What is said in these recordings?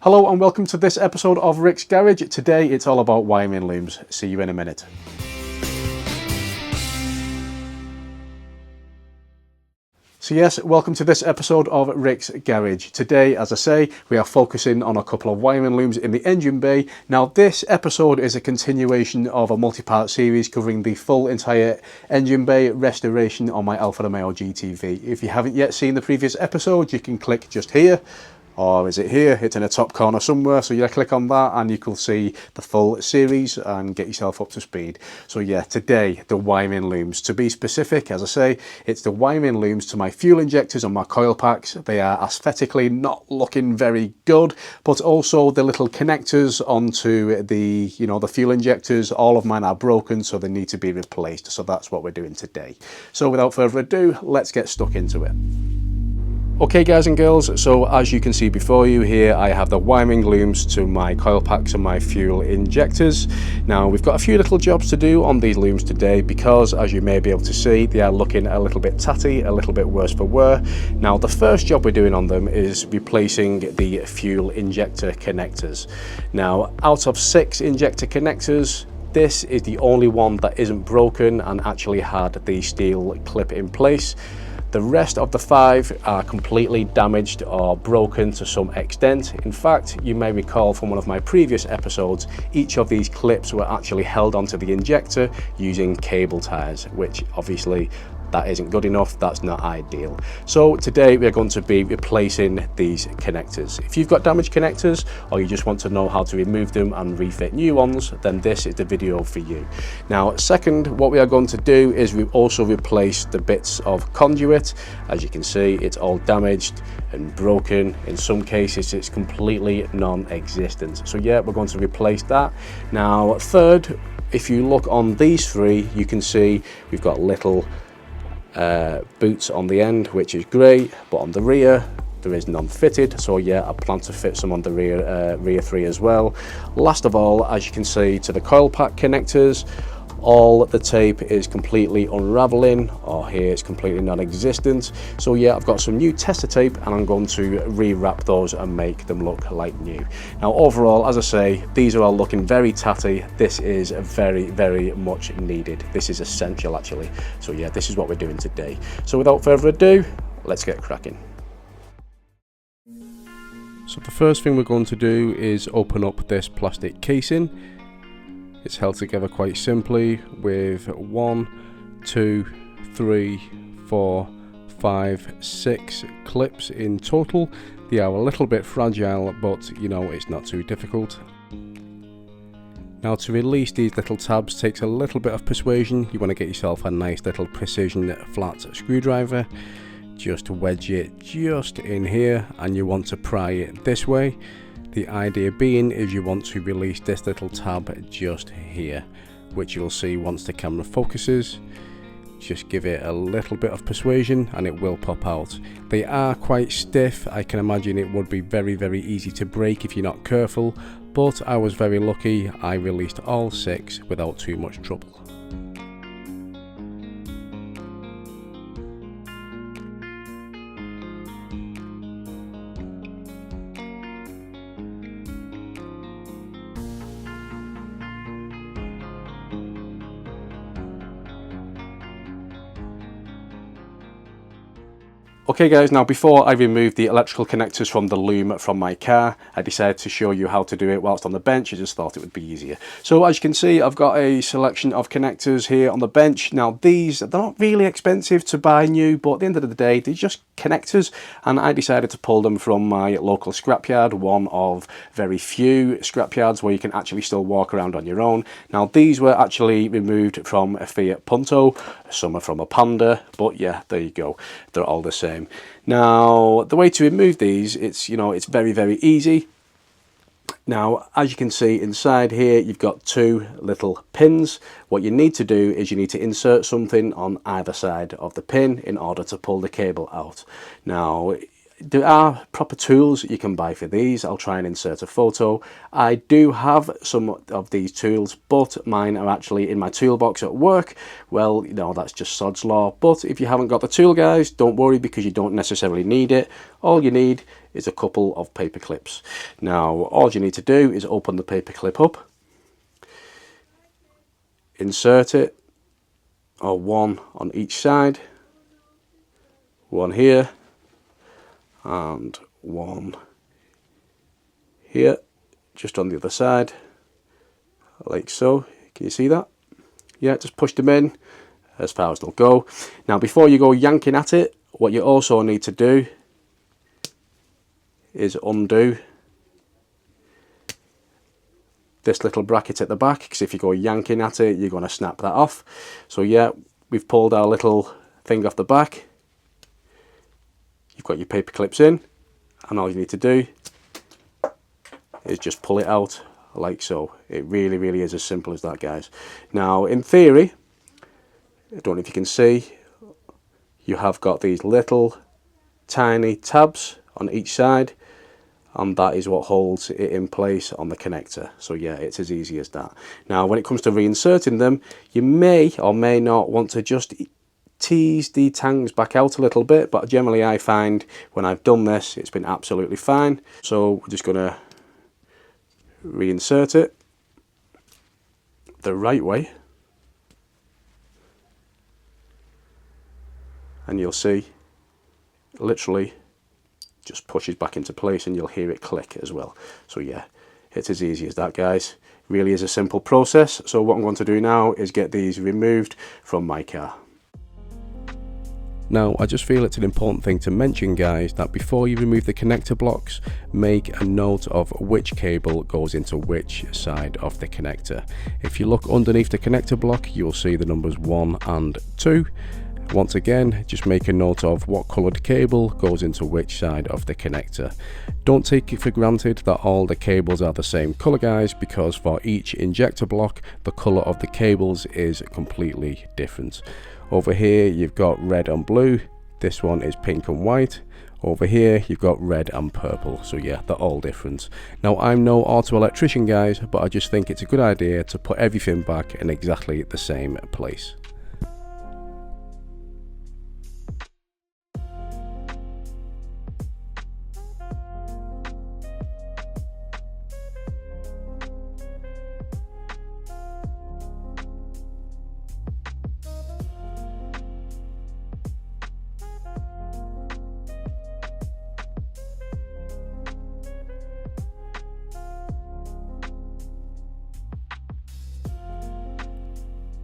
Hello and welcome to this episode of Rick's Garage. Today it's all about wiring looms. See you in a minute. So yes, welcome to this episode of Rick's Garage. Today, as I say, we are focusing on a couple of wiring looms in the engine bay. Now this episode is a continuation of a multi-part series covering the full entire engine bay restoration on my Alfa Romeo GTV. If you haven't yet seen the previous episode, you can click just here. Or is it here? It's in the top corner somewhere. So yeah, click on that and you can see the full series and get yourself up to speed. So yeah, today the wiring looms. To be specific, as I say, it's the wiring looms to my fuel injectors on my coil packs. They are aesthetically not looking very good, but also the little connectors onto the, the fuel injectors, all of mine are broken, so they need to be replaced. So that's what we're doing today. So without further ado, let's get stuck into it. Okay guys and girls, so as you can see before you here, I have the wiring looms to my coil packs and my fuel injectors. Now we've got a few little jobs to do on these looms today because, as you may be able to see, they are looking a little bit tatty, a little bit worse for wear. Now the first job we're doing on them is replacing the fuel injector connectors. Now out of 6 injector connectors, this is the only one that isn't broken and actually had the steel clip in place. The rest of the 5 are completely damaged or broken to some extent. In fact, you may recall from one of my previous episodes, each of these clips were actually held onto the injector using cable ties, which obviously that isn't good enough, that's not ideal. So today we're going to be replacing these connectors. If you've got damaged connectors or you just want to know how to remove them and refit new ones, then this is the video for you. Now second, what we are going to do is we also replace the bits of conduit. As you can see, it's all damaged and broken. In some cases it's completely non-existent. So yeah, we're going to replace that. Now third, if you look on these 3, you can see we've got little boots on the end, which is great, but on the rear there is none fitted. So yeah, I plan to fit some on the rear 3 as well. Last of all, as you can see, to the coil pack connectors, all the tape is completely unraveling, or here it's completely non-existent. So yeah, I've got some new Tessa tape and I'm going to rewrap those and make them look like new. Now overall, as I say, these are all looking very tatty. This is very, very much needed. This is essential actually. So yeah, this is what we're doing today. So without further ado, let's get cracking. So the first thing we're going to do is open up this plastic casing. It's held together quite simply with 1, 2, 3, 4, 5, 6 clips in total. They are a little bit fragile, but it's not too difficult. Now to release these little tabs takes a little bit of persuasion. You want to get yourself a nice little precision flat screwdriver. Just wedge it just in here and you want to pry it this way. The idea being is you want to release this little tab just here, which you'll see once the camera focuses. Just give it a little bit of persuasion and it will pop out. They are quite stiff. I can imagine it would be very, very easy to break if you're not careful, but I was very lucky. I released all 6 without too much trouble. Okay guys, now before I remove the electrical connectors from the loom from my car, I decided to show you how to do it whilst on the bench. I just thought it would be easier. So as you can see, I've got a selection of connectors here on the bench. Now they're not really expensive to buy new, but at the end of the day, they're just connectors, and I decided to pull them from my local scrapyard, one of very few scrapyards where you can actually still walk around on your own. Now these were actually removed from a Fiat Punto, some are from a Panda, but yeah, there you go, they're all the same. Now the way to remove these, it's very, very easy. Now as you can see inside here, you've got 2 little pins. What you need to do is you need to insert something on either side of the pin in order to pull the cable out. Now there are proper tools you can buy for these. I'll try and insert a photo. I do have some of these tools, but mine are actually in my toolbox at work. Well, you know, that's just sod's law. But if you haven't got the tool, guys, don't worry, because you don't necessarily need it. All you need is a couple of paper clips. Now, all you need to do is open the paper clip up, insert it, or one on each side, one here, and one here, just on the other side, like so. Can you see that? Yeah, just push them in as far as they'll go. Now, before you go yanking at it, what you also need to do is undo this little bracket at the back, because if you go yanking at it, you're going to snap that off. So yeah, we've pulled our little thing off the back. You've got your paper clips in, and all you need to do is just pull it out like so. It really is as simple as that, guys. Now, in theory, I don't know if you can see, you have got these little tiny tabs on each side, and that is what holds it in place on the connector. So yeah, it's as easy as that. Now, when it comes to reinserting them, you may or may not want to just tease the tangs back out a little bit, but generally I find when I've done this, it's been absolutely fine. So we're just going to reinsert it the right way, and you'll see literally just pushes back into place, and you'll hear it click as well. So yeah, it's as easy as that, guys. Really is a simple process. So what I'm going to do now is get these removed from my car. Now, I just feel it's an important thing to mention, guys, that before you remove the connector blocks, make a note of which cable goes into which side of the connector. If you look underneath the connector block, you'll see the numbers 1 and 2. Once again, just make a note of what coloured cable goes into which side of the connector. Don't take it for granted that all the cables are the same colour, guys, because for each injector block, the colour of the cables is completely different. Over here, you've got red and blue. This one is pink and white. Over here, you've got red and purple. So yeah, they're all different. Now, I'm no auto electrician, guys, but I just think it's a good idea to put everything back in exactly the same place.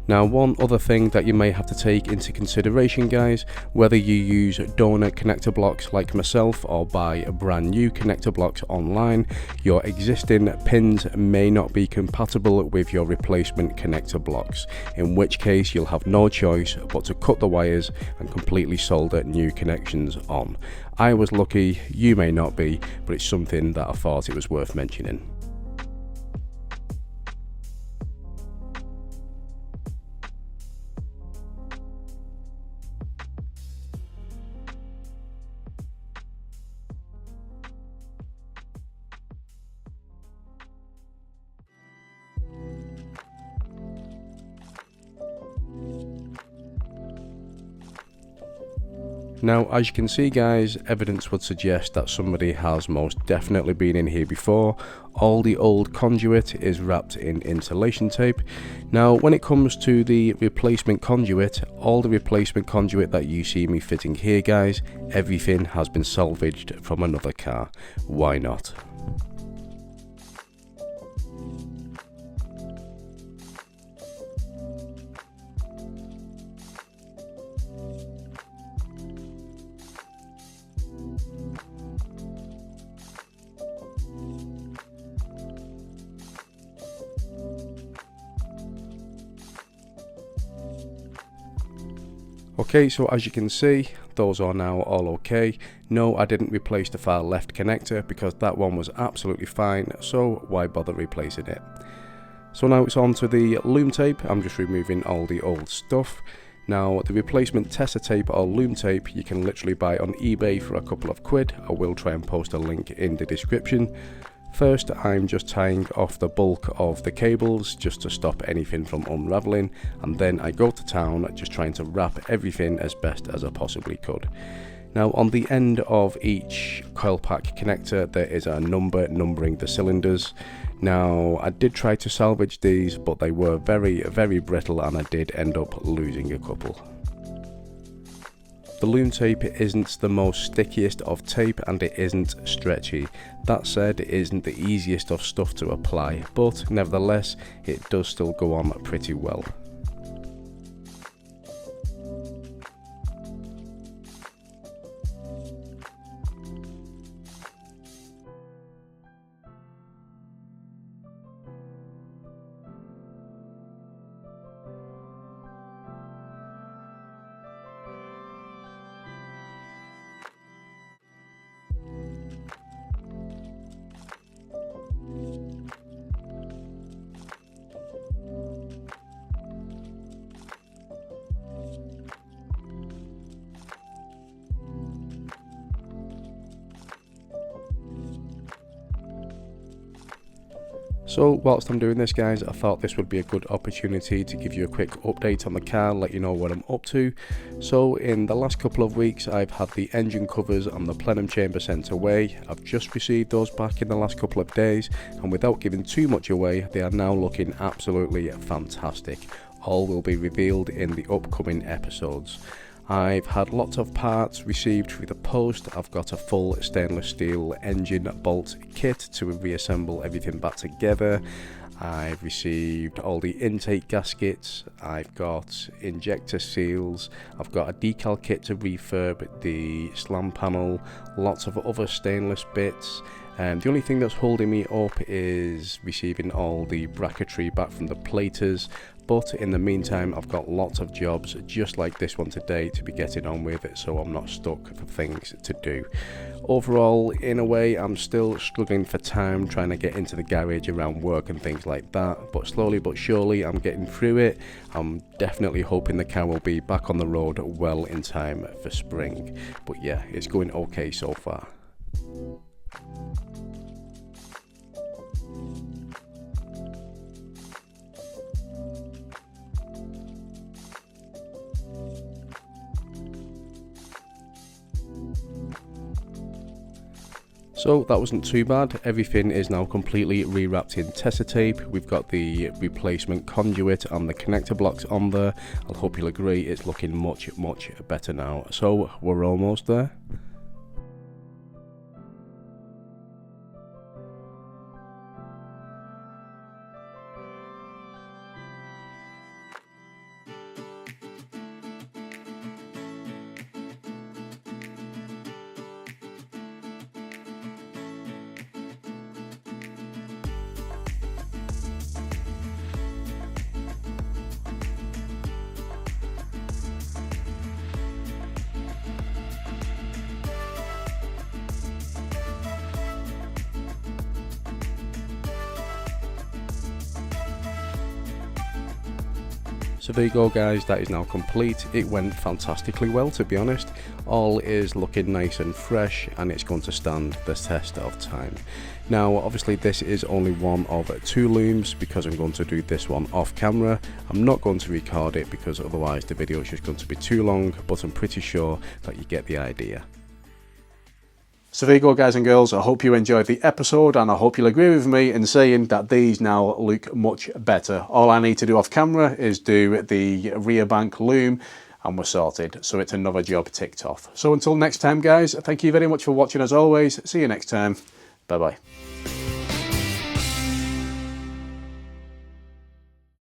Now, one other thing that you may have to take into consideration, guys, whether you use donor connector blocks like myself or buy brand new connector blocks online, your existing pins may not be compatible with your replacement connector blocks, in which case you'll have no choice but to cut the wires and completely solder new connections on. I was lucky, you may not be, but it's something that I thought it was worth mentioning. Now, as you can see, guys, evidence would suggest that somebody has most definitely been in here before. All the old conduit is wrapped in insulation tape. Now, when it comes to the replacement conduit, all the replacement conduit that you see me fitting here, guys, everything has been salvaged from another car. Why not? Okay, so as you can see, those are now all okay. No, I didn't replace the far left connector because that one was absolutely fine, so why bother replacing it? So now it's on to the loom tape. I'm just removing all the old stuff. Now, the replacement Tessa tape or loom tape you can literally buy on eBay for a couple of quid. I will try and post a link in the description. First, I'm just tying off the bulk of the cables just to stop anything from unraveling, and then I go to town just trying to wrap everything as best as I possibly could. Now, on the end of each coil pack connector there is a number numbering the cylinders. Now, I did try to salvage these, but they were very brittle and I did end up losing a couple. The loom tape isn't the most stickiest of tape and it isn't stretchy. That said, it isn't the easiest of stuff to apply, but nevertheless it does still go on pretty well. So whilst I'm doing this, guys, I thought this would be a good opportunity to give you a quick update on the car, let you know what I'm up to. So in the last couple of weeks I've had the engine covers and the plenum chamber sent away. I've just received those back in the last couple of days, and without giving too much away, they are now looking absolutely fantastic. All will be revealed in the upcoming episodes. I've had lots of parts received through the post. I've got a full stainless steel engine bolt kit to reassemble everything back together. I've received all the intake gaskets, I've got injector seals, I've got a decal kit to refurb the slam panel, lots of other stainless bits. The only thing that's holding me up is receiving all the bracketry back from the platers, but in the meantime I've got lots of jobs just like this one today to be getting on with, so I'm not stuck for things to do. Overall, in a way, I'm still struggling for time trying to get into the garage around work and things like that, but slowly but surely I'm getting through it. I'm definitely hoping the car will be back on the road well in time for spring, but yeah, it's going okay so far. So that wasn't too bad. Everything is now completely rewrapped in Tessa tape. We've got the replacement conduit and the connector blocks on there. I hope you'll agree it's looking much better now. So we're almost there. So there you go, guys, that is now complete. It went fantastically well, to be honest. All is looking nice and fresh and it's going to stand the test of time. Now obviously this is only one of two looms because I'm going to do this one off camera. I'm not going to record it because otherwise the video is just going to be too long, but I'm pretty sure that you get the idea. So there you go, guys and girls. I hope you enjoyed the episode and I hope you'll agree with me in saying that these now look much better. All I need to do off camera is do the rear bank loom and we're sorted. So it's another job ticked off. So until next time, guys, thank you very much for watching as always. See you next time. Bye bye.